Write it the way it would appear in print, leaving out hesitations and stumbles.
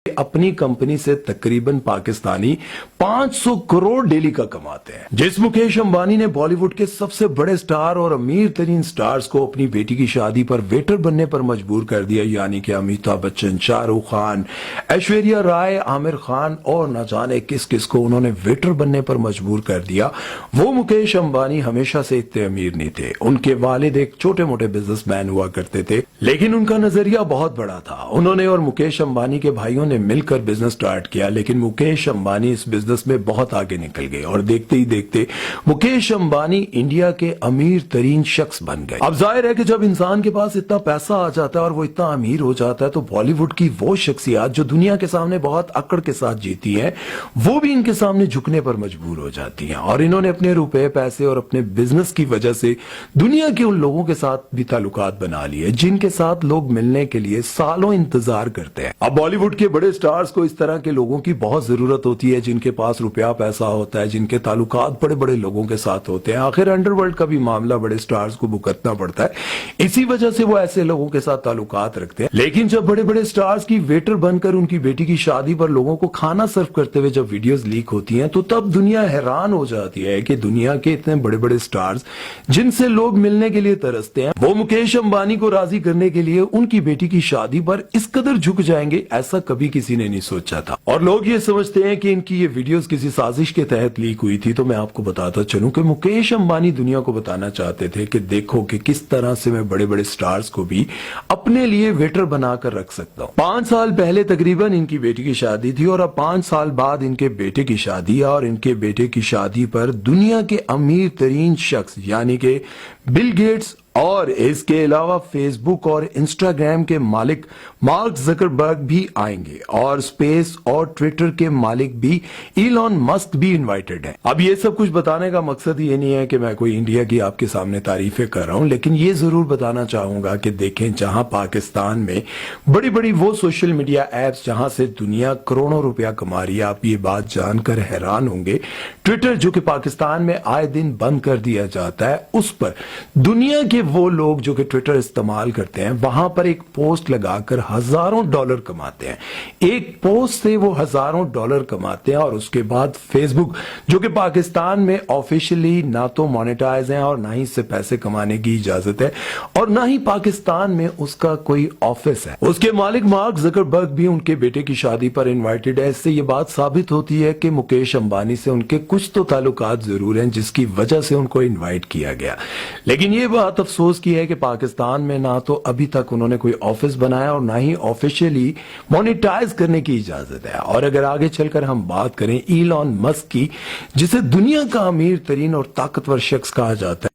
अपनी कंपनी से तकरीबन पाकिस्तानी 500 करोड़ डेली का कमाते हैं। जिस मुकेश अंबानी ने बॉलीवुड के सबसे बड़े स्टार और अमीर तरीन स्टार्स को अपनी बेटी की शादी पर वेटर बनने पर मजबूर कर दिया, यानी कि अमिताभ बच्चन, शाहरुख खान, ऐश्वर्या राय, आमिर खान और न जाने किस किस को उन्होंने वेटर बनने पर मजबूर कर दिया, वो मुकेश अंबानी हमेशा से इतने अमीर नहीं थे। उनके वालिद एक छोटे मोटे बिजनेसमैन हुआ करते थे, लेकिन उनका नजरिया बहुत बड़ा था। उन्होंने और मुकेश अंबानी के भाइयों ने मिलकर बिजनेस स्टार्ट किया, लेकिन मुकेश अंबानी इस बिजनेस में बहुत आगे निकल गए और देखते ही देखते मुकेश अंबानी इंडिया के अमीर तरीन शख्स बन गए। अब जाहिर है कि जब इंसान के पास इतना पैसा आ जाता है और वो इतना अमीर हो जाता है, तो बॉलीवुड की वो शख्सियत जो दुनिया के सामने बहुत अकड़ के साथ जीती हैं, वो भी इनके सामने झुकने पर मजबूर हो जाती हैं। और इन्होंने अपने रुपए, पैसे और अपने बिजनेस की वजह से दुनिया के उन लोगों के साथ भी ताल्लुकात बना लिए जिनके साथ लोग मिलने के लिए सालों इंतजार करते हैं। अब बॉलीवुड के बड़े स्टार्स को इस तरह के लोगों की बहुत जरूरत होती है, जिनके पास रुपया पैसा होता है, जिनके ताल्लुकात बड़े बड़े लोगों के साथ होते हैं। आखिर अंडरवर्ल्ड का भी मामला बड़े स्टार्स को भुगतना पड़ता है, इसी वजह से वो ऐसे लोगों के साथ ताल्लुकात रखते हैं। लेकिन जब बड़े बड़े स्टार्स की वेटर बनकर उनकी बेटी की शादी पर लोगों को खाना सर्व करते हुए जब वीडियोस लीक होती हैं, तो तब दुनिया हैरान हो जाती है कि दुनिया के इतने बड़े बड़े स्टार्स जिनसे लोग मिलने के लिए तरसते हैं, वो मुकेश अंबानी को राजी करने के लिए उनकी बेटी की शादी पर इस कदर झुक जाएंगे, ऐसा कभी किसी ने नहीं सोचा था। और लोग ये समझते हैं कि इनकी ये वीडियोस किसी साजिश के तहत लीक हुई थी। तो मैं आपको बताता चलूं कि मुकेश अंबानी दुनिया को बताना चाहते थे कि देखो कि किस तरह से मैं बड़े बड़े स्टार्स को भी अपने लिए वेटर बनाकर रख सकता हूं। 5 साल पहले तकरीबन इनकी बेटी की शादी थी और अब 5 साल बाद इनके बेटे की शादी है, और इनके बेटे की शादी पर दुनिया के अमीर तरीन शख्स यानी कि बिल गेट्स और इसके अलावा फेसबुक और इंस्टाग्राम के मालिक मार्क जकरबर्ग भी आएंगे, और स्पेस और ट्विटर के मालिक भी इलॉन मस्क भी इनवाइटेड हैं। अब ये सब कुछ बताने का मकसद ये नहीं है कि मैं कोई इंडिया की आपके सामने तारीफें कर रहा हूं, लेकिन ये जरूर बताना चाहूंगा कि देखें, जहां पाकिस्तान में बड़ी बड़ी वो सोशल मीडिया एप्स जहां से दुनिया करोड़ों रुपया कमा रही है, आप ये बात जानकर हैरान होंगे, ट्विटर जो कि पाकिस्तान में आए दिन बंद कर दिया जाता है, उस पर दुनिया के वो लोग जो कि ट्विटर इस्तेमाल करते हैं, वहां पर एक पोस्ट लगाकर हजारों डॉलर कमाते हैं। एक पोस्ट से वो हजारों डॉलर कमाते हैं, और उसके बाद फेसबुक जो कि पाकिस्तान में ऑफिशियली ना तो मोनेटाइज है और ना ही इससे पैसे कमाने की इजाजत है, और ना ही पाकिस्तान में उसका कोई ऑफिस है। उसके मालिक मार्क जकरबर्ग भी उनके बेटे की शादी पर इन्वाइटेड है। इससे ये बात साबित होती है कि मुकेश अंबानी से उनके कुछ तो ताल्लुकात जरूर हैं, जिसकी वजह से उनको इन्वाइट किया गया। लेकिन ये बात अफसोस की है कि पाकिस्तान में ना तो अभी तक उन्होंने कोई ऑफिस बनाया और ना ही ऑफिशियली मोनेटाइज करने की इजाजत है। और अगर आगे चलकर हम बात करें इलॉन मस्क की, जिसे दुनिया का अमीर तरीन और ताकतवर शख्स कहा जाता है,